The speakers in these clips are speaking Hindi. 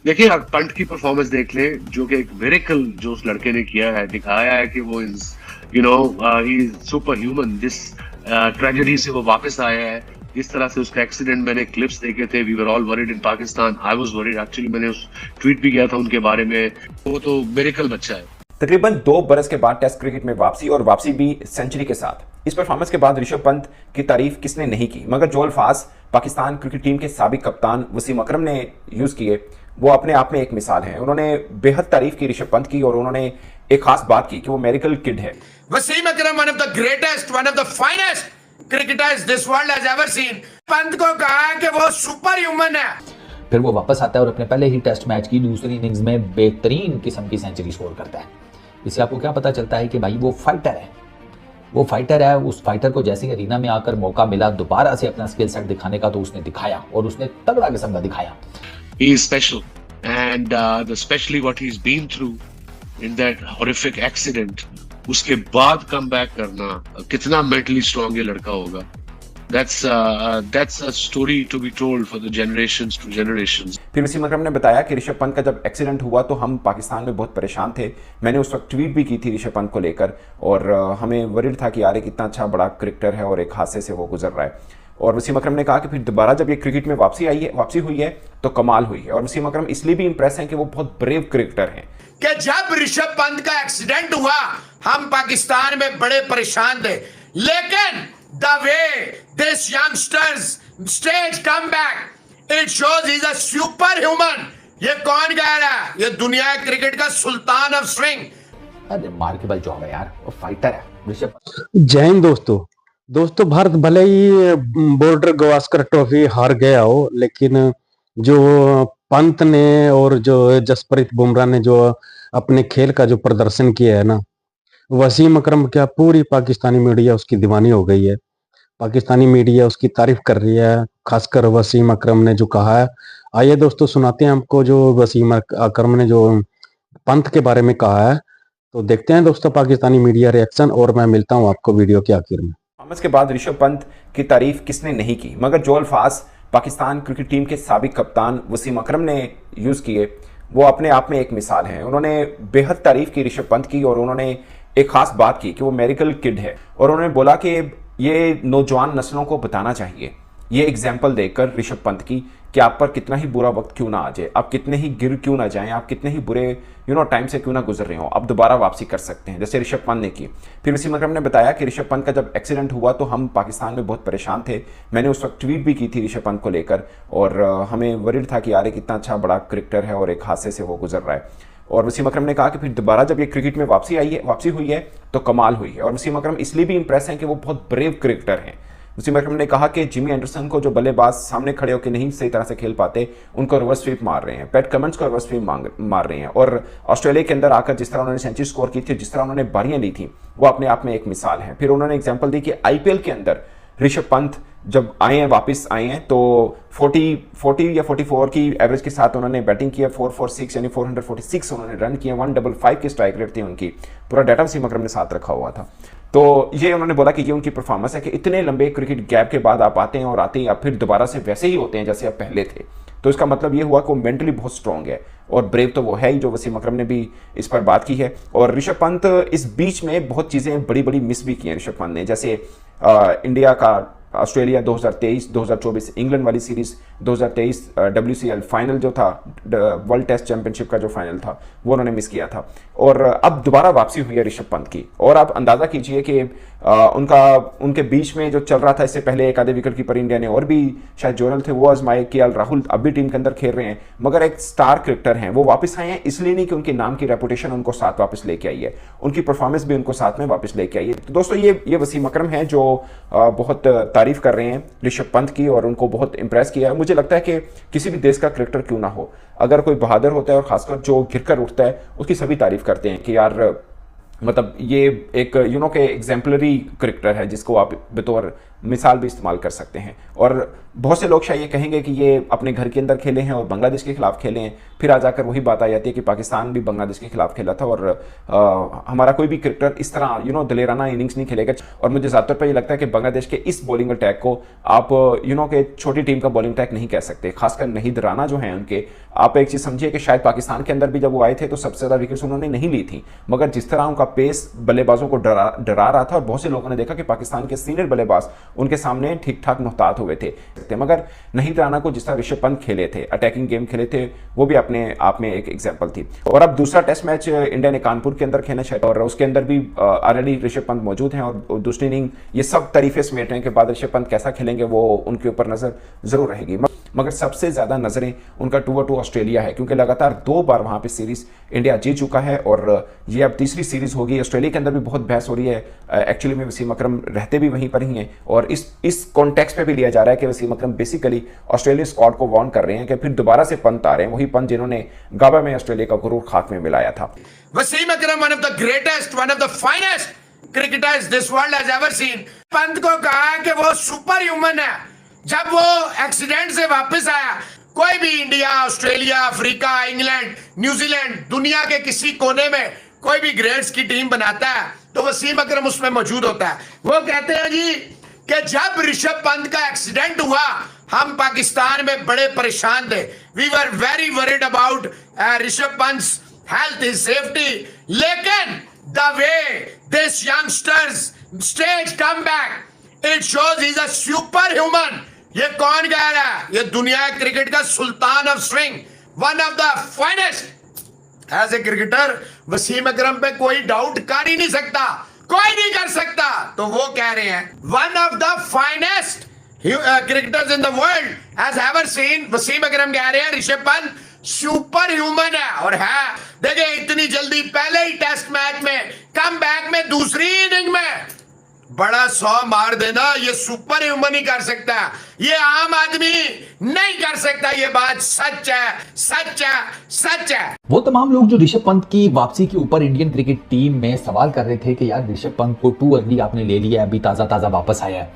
देखिए, आप पंत की परफॉर्मेंस देख ले, जो कि एक मिरेकल जो उस लड़के ने किया है, दिखाया है कि वो is he is super human. जिस ट्रेजेडी से वो वापस आया है, जिस तरह से उसका एक्सीडेंट, मैंने क्लिप्स देखे थे। We were all worried in Pakistan, I was worried actually. मैंने उस ट्वीट भी किया था उनके बारे में। वो तो मिरेकल बच्चा है। तकरीबन 2 बरस के बाद टेस्ट क्रिकेट में वापसी, और वापसी भी सेंचुरी के साथ। इस परफॉर्मेंस के बाद ऋषभ पंत की तारीफ किसने नहीं की, मगर जो अल्फाज पाकिस्तान क्रिकेट टीम के साबिक कप्तान वसीम अकरम ने यूज किए, वो अपने आप में एक मिसाल है। उन्होंने बेहद तारीफ की ऋषभ पंत की, और उन्होंने एक खास बात की कि वो मेरिकल किड है। Wasim Akram, one of the greatest, one of the finest cricketers this world has ever seen. Pant को कहा कि वो सुपर ह्यूमन है। फिर वो वापस आता है और अपने पहले ही टेस्ट मैच की दूसरी इनिंग्स में बेहतरीन किस्म की सेंचुरी स्कोर करता है। इससे आपको क्या पता चलता है कि भाई वो फाइटर है। वो फाइटर है। उस फाइटर को जैसे अरीना में आकर मौका मिला दोबारा से अपना स्किल सेट दिखाने का, तो उसने दिखाया, और उसने तगड़ा किस्म का दिखाया। He is special, and especially what he's been through in that horrific accident, उसके बाद कम बैक करना, कितना मेंटली स्ट्रांग ये लड़का होगा। That's a story to be told for the generations to generations. फिर वसीम अकरम ने बताया कि ऋषभ पंत का जब एक्सीडेंट हुआ तो हम पाकिस्तान में बहुत परेशान थे। मैंने उस वक्त ट्वीट भी की थी ऋषभ पंत को लेकर, और हमें वरीड था कि यार कितना अच्छा बड़ा क्रिकेटर है और एक हादसे से वो गुजर रहा है। और वसीम अकरम ने कहा कि फिर दोबारा जब ये क्रिकेट में वापसी हुई है तो कमाल हुई है। और वसीम अकरम इसलिए भी इंप्रेस हैं कि वो बहुत ब्रेव क्रिकेटर हैं कि जब ऋषभ पंत का एक्सीडेंट हुआ हम पाकिस्तान में बड़े परेशान थे, लेकिन the way this youngsters stage come back, it shows he is a super human. ये कौन कह रहा है? ये दुनिया क्रिकेट का सुल्तान ऑफ स्विंग। अरे मार्केबल जॉब है यार, वो फाइटर है ऋषभ। जय हिंद दोस्तों भारत भले ही बॉर्डर गावस्कर ट्रॉफी हार गया हो, लेकिन जो पंत ने और जो जसप्रीत बुमराह ने जो अपने खेल का जो प्रदर्शन किया है ना, वसीम अकरम, क्या पूरी पाकिस्तानी मीडिया उसकी दीवानी हो गई है। पाकिस्तानी मीडिया उसकी तारीफ कर रही है, खासकर वसीम अकरम ने जो कहा है। आइए दोस्तों सुनाते हैं आपको जो वसीम अकरम ने जो पंत के बारे में कहा है, तो देखते हैं दोस्तों पाकिस्तानी मीडिया रिएक्शन, और मैं मिलता हूं आपको वीडियो के आखिर में। परफॉर्मेंस के बाद ऋषभ पंत की तारीफ किसने नहीं की, मगर जो अल्फाज पाकिस्तान क्रिकेट टीम के साबिक कप्तान वसीम अकरम ने यूज किए, वो अपने आप में एक मिसाल है। उन्होंने बेहद तारीफ की ऋषभ पंत की, और उन्होंने एक खास बात की कि वो मेरिकल किड है। और उन्होंने बोला कि ये नौजवान नस्लों को बताना चाहिए, ये एग्जाम्पल देकर ऋषभ पंत की, कि आप पर कितना ही बुरा वक्त क्यों ना आ जाए, आप कितने ही गिर क्यों ना जाएं, आप कितने ही बुरे टाइम से क्यों ना गुजर रहे हो, आप दोबारा वापसी कर सकते हैं, जैसे ऋषभ पंत ने की। फिर वसीम अकरम ने बताया कि ऋषभ पंत का जब एक्सीडेंट हुआ तो हम पाकिस्तान में बहुत परेशान थे। मैंने उस वक्त ट्वीट भी की थी ऋषभ पंत को लेकर, और हमें वरीड था कि यार कितना अच्छा बड़ा क्रिकेटर है और एक हादसे से वो गुजर रहा है। और वसीम अकरम ने कहा कि फिर दोबारा जब ये क्रिकेट में वापसी हुई है तो कमाल हुई है। और वसीम अकरम इसलिए भी इंप्रेस हैं कि वो बहुत ब्रेव क्रिकेटर हैं। वसीम अकरम ने कहा कि जिमी एंडरसन को जो बल्लेबाज सामने खड़े होकर नहीं सही तरह से खेल पाते, उनको रिवर्स स्वीप मार रहे हैं, पैट कमिंस को रिवर्स स्वीप मार रहे हैं। और ऑस्ट्रेलिया के अंदर आकर जिस तरह उन्होंने सेंचुरी स्कोर की थी, जिस तरह उन्होंने बारियां ली थी, वो अपने आप में एक मिसाल है। फिर उन्होंने एग्जाम्पल दी कि आईपीएल के अंदर ऋषभ पंत जब वापस आए हैं तो 40 या 44 की एवरेज के साथ उन्होंने बैटिंग किया, 446 यानी 446 उन्होंने रन किए, 155 की स्ट्राइक रेट थी उनकी। पूरा डाटा वसीम अकरम ने साथ रखा हुआ था। तो ये उन्होंने बोला कि ये उनकी परफॉर्मेंस है कि इतने लंबे क्रिकेट गैप के बाद आप आते हैं, और आते ही आप फिर दोबारा से वैसे ही होते हैं जैसे आप पहले थे। तो इसका मतलब ये हुआ कि वो मेंटली बहुत स्ट्रांग है, और ब्रेव तो वो है ही, जो वसीम अकरम ने भी इस पर बात की है। और ऋषभ पंत इस बीच में बहुत चीज़ें बड़ी बड़ी मिस भी की हैं ऋषभ पंत ने, जैसे इंडिया का ऑस्ट्रेलिया 2023, 2024 इंग्लैंड वाली सीरीज, 2023 WCL फाइनल जो था, वर्ल्ड टेस्ट चैंपियनशिप का जो फाइनल था, वो उन्होंने मिस किया था। और अब दोबारा वापसी हुई है ऋषभ पंत की। और आप अंदाजा कीजिए कि उनके बीच में जो चल रहा था इससे पहले, एक आधे विकेट कीपर इंडिया ने और भी शायद जोरल थे, वो आजमाए, केएल राहुल अब भी टीम के अंदर खेल रहे हैं, मगर एक स्टार क्रिकेटर हैं, वो वापस आए हैं इसलिए नहीं कि उनके नाम की रेपुटेशन उनको साथ वापस लेके आई है, उनकी परफॉर्मेंस भी उनको साथ में वापस लेके आई है। तो दोस्तों ये वसीम अकरम है जो बहुत तारीफ कर रहे हैं ऋषभ पंत की, और उनको बहुत इंप्रेस किया है। मुझे लगता है कि किसी भी देश का क्रिकेटर क्यों ना हो, अगर कोई बहादुर होता है और खासकर जो घिरकर उठता है, उसकी सभी तारीफ करते हैं कि यार मतलब ये एक के एग्जाम्पलरी क्रिकेटर है, जिसको आप बतौर मिसाल भी इस्तेमाल कर सकते हैं। और बहुत से लोग शायद ये कहेंगे कि ये अपने घर के अंदर खेले हैं और बांग्लादेश के खिलाफ खेले हैं, फिर आ जाकर वही बात आ जाती है कि पाकिस्तान भी बांग्लादेश के खिलाफ खेला था, और हमारा कोई भी क्रिकेटर इस तरह दलेराना इनिंग्स नहीं खेलेगा। और मुझे ज़्यादातर पर ये लगता है कि बांग्लादेश के इस बॉलिंग अटैक को आप के छोटी टीम का बॉलिंग अटैक नहीं कह सकते, खासकर नहीद राना जो है उनके, आप एक चीज़ समझिए कि शायद पाकिस्तान के अंदर भी जब वो आए थे तो सबसे ज़्यादा विकेट्स उन्होंने नहीं ली थी, मगर जिस तरह उनका पेस बल्लेबाजों को डरा रहा था और बहुत से लोगों ने देखा कि पाकिस्तान के सीनियर बल्लेबाज उनके सामने ठीक ठाक मुहतात हुए थे, मगर नहीं राना को जिस तरह ऋषभ पंत खेले थे, अटैकिंग गेम खेले थे, वो भी अपने आप में एक एग्जाम्पल थी। और अब दूसरा टेस्ट मैच इंडिया ने कानपुर के अंदर खेलना चाहिए और उसके अंदर भी ऑलरेडी ऋषभ पंत मौजूद हैं और दूसरी इनिंग ये सब तारीफें समेटने के बाद ऋषभ पंत कैसा खेलेंगे वो उनके ऊपर नजर जरूर रहेगी, मगर सबसे ज्यादा नजरें उनका 2-2 ऑस्ट्रेलिया है, क्योंकि लगातार 2 बार वहां पे सीरीज इंडिया जीत चुका है और ये अब तीसरी सीरीज होगी। ऑस्ट्रेलिया के अंदर भी बहुत बहस हो रही है, एक्चुअली में वसीम अकरम रहते भी वहीं पर ही हैं और इस कॉन्टेक्स्ट पे भी लिया जा रहा है कि वसीम अकरम बेसिकली ऑस्ट्रेलिया स्क्वाड को वार्न कर रहे हैं कि फिर दोबारा से पंत आ रहे हैं, वही पंत जिन्होंने गाबा में ऑस्ट्रेलिया का गुरूर खाक में मिलाया था। Wasim Akram, one of the greatest, one of the finest cricketers this world has ever seen. Pant को कहा कि वो सुपर ह्यूमन है। जब वो एक्सीडेंट से वापस आया, कोई भी India, Australia, Africa, England, New Zealand, दुनिया के किसी कोने में कोई भी ग्रेट्स की टीम बनाता है तो वसीम अकरम उसमें मौजूद होता है। वो कहते हैं जी कि जब ऋषभ पंत का एक्सीडेंट हुआ, हम पाकिस्तान में बड़े परेशान थे। We were very worried about Rishabh Pant health, his safety, लेकिन the way this youngsters stage come back, it shows he is a super human. ये कौन कह रहा है? ये दुनिया क्रिकेट का सुल्तान of swing, one of the finest. As a cricketer Wasim Akram पे कोई डाउट कर ही नहीं सकता, कोई नहीं कर सकता। तो वो कह रहे हैं one of the finest cricketers in the world has ever seen. Wasim Akram कह रहे हैं ऋषभ पंत सुपर ह्यूमन है और है। देखिए इतनी जल्दी पहले ही टेस्ट मैच में, कम बैक में, दूसरी इनिंग में बड़ा 100 मार देना, ये सुपर ह्यूमन ही कर सकता है, ये आम आदमी नहीं कर सकता। ये बात सच है, सच है, सच है। वो तमाम लोग जो ऋषभ पंत की वापसी के ऊपर इंडियन क्रिकेट टीम में सवाल कर रहे थे कि यार ऋषभ पंत को टू अर्ली आपने ले लिया है, अभी ताज़ा वापस आया है,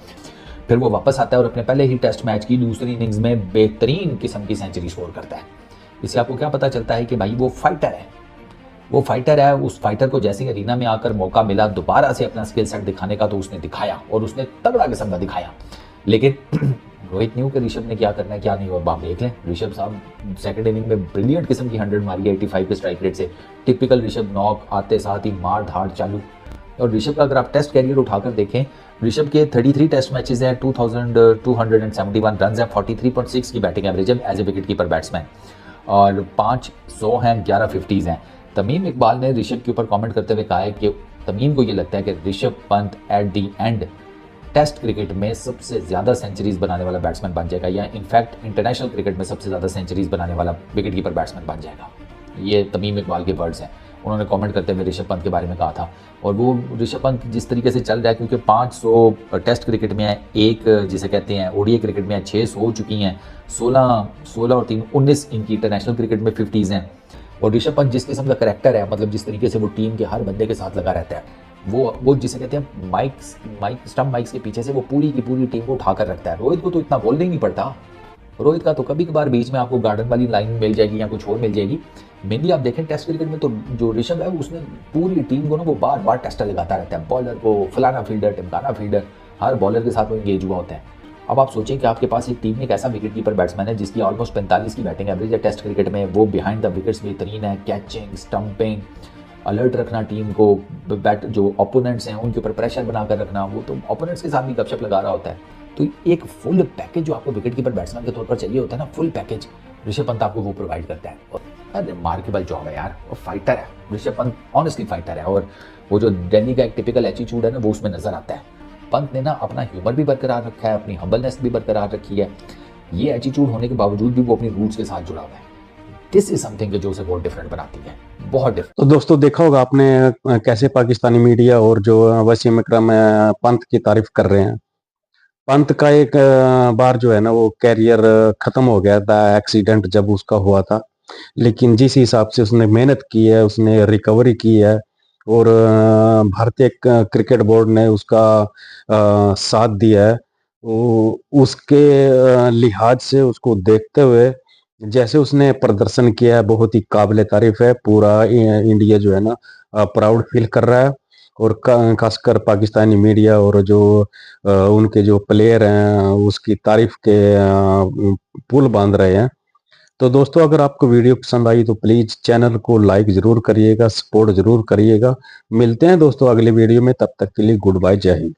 फिर वो वापस आता है और अपने पहले ही टेस्ट मैच की दूसरी इनिंग्स में बेहतरीन किस्म की सेंचुरी स्कोर करता है। इससे आपको क्या पता चलता है कि भाई वो फाइटर है, वो फाइटर है। उस फाइटर को जैसे अरीना में आकर मौका मिला दोबारा से अपना स्किल सेट दिखाने का तो उसने दिखाया और उसने तगड़ा किस्म का दिखाया। लेकिन रोहित न्यू के ऋषभ ने क्या करना है क्या नहीं हुआ आप देख लें। ऋषभ साहब सेकंड इनिंग में ब्रिलियंट किस्म की 100 मारी 85 के स्ट्राइक रेट से, टिपिकल ऋषभ नॉक आते साथ ही मार धाड़ चालू। और ऋषभ का अगर आप टेस्ट कैरियर उठाकर देखें, ऋषभ के 33 टेस्ट मैचेस हैं, 2271 रन हैं, 43.6 की बैटिंग एवरेज है as a wicket keeper batsman और 500 हैं, 11 50s हैं। तमीम इकबाल ने ऋषभ के ऊपर कमेंट करते हुए कहा है कि तमीम को ये लगता है कि Rishabh Pant at the end test cricket में सबसे ज़्यादा सेंचुरीज बनाने वाला बैट्समैन बन जाएगा, या इनफैक्ट इंटरनेशनल क्रिकेट में सबसे ज़्यादा सेंचुरीज बनाने वाला विकेट कीपर बैट्समैन बन जाएगा। ये तमीम इकबाल के वर्ड्स हैं, उन्होंने कमेंट करते हुए ऋषभ पंत के बारे में कहा था। और वो ऋषभ पंत जिस तरीके से चल रहा है, क्योंकि 500 टेस्ट क्रिकेट में है, एक जिसे कहते हैं ओडीआई क्रिकेट में 600 हो चुकी हैं, 16 और 3 19 इनकी इंटरनेशनल क्रिकेट में 50s हैं। और ऋषभ पंत जिस किस्म का करैक्टर है, मतलब जिस तरीके से वो टीम के हर बंदे के साथ लगा रहता है, वो जिसे कहते हैं स्टंप माइक्स के पीछे से वो पूरी की पूरी टीम को उठाकर रखता है। रोहित को तो इतना बोलना ही नहीं पड़ता, रोहित का तो कभी कभार बीच में आपको गार्डन वाली लाइन मिल जाएगी या कुछ और मिल जाएगी। मेनली आप देखें टेस्ट क्रिकेट में तो जो ऋषभ है उसने पूरी टीम को ना वो बार बार टेस्टर लगाता रहता है, बॉलर को फलाना फील्डर टिमकाना फील्डर, हर बॉलर के साथ वो इंगेज हुआ होता है। अब आप सोचें कि आपके पास एक टीम में एक ऐसा विकेट कीपर बैट्समैन है जिसकी ऑलमोस्ट 45 की बैटिंग एवरेज है टेस्ट क्रिकेट में, वो बिहाइंड द विकेट्स बेहतरीन है, कैचिंग, स्टंपिंग, अलर्ट रखना टीम को, बैट जो ओपोनेंट्स हैं उनके ऊपर प्रेशर बनाकर रखना, वो तो ओपोनेंट्स के साथ भी गपशप लगा रहा होता है। तो एक फुल पैकेज जो आपको विकेट कीपर बैट्समैन के तौर पर चाहिए होता है ना, फुल पैकेज, ऋषभ पंत आपको वो प्रोवाइड करता है। और रिमार्केबल जॉब है यार, वो फाइटर है ऋषभ पंत, ऑनेस्टली फाइटर है। और वो जो दिल्ली का एक टिपिकल एटीट्यूड है ना वो उसमें नजर आता है। पंत ने ना अपना ह्यूमर भी बरकरार रखा है, अपनी हम्बलनेस भी बरकरार रखी है। ये एटीट्यूड होने के बावजूद भी वो अपनी रूट्स के साथ जुड़ा हुआ है। दिस इज समथिंग जो उसे बहुत डिफरेंट बनाती है, बहुत डिफरेंट। तो दोस्तों देखा होगा आपने कैसे पाकिस्तानी मीडिया और जो वसीम अकरम पंत की तारीफ कर रहे हैं। पंत का एक बार जो है ना वो कैरियर खत्म हो गया था, एक्सीडेंट जब उसका हुआ था, लेकिन जिस हिसाब से उसने मेहनत की है, उसने रिकवरी की है और भारतीय क्रिकेट बोर्ड ने उसका साथ दिया है, वो उसके लिहाज से उसको देखते हुए जैसे उसने प्रदर्शन किया है बहुत ही काबिल तारीफ है। पूरा इंडिया जो है ना प्राउड फील कर रहा है और खासकर पाकिस्तानी मीडिया और जो उनके जो प्लेयर हैं उसकी तारीफ के पुल बांध रहे हैं। तो दोस्तों अगर आपको वीडियो पसंद आई तो प्लीज चैनल को लाइक जरूर करिएगा, सपोर्ट जरूर करिएगा। मिलते हैं दोस्तों अगले वीडियो में, तब तक के लिए गुड बाय, जय हिंद।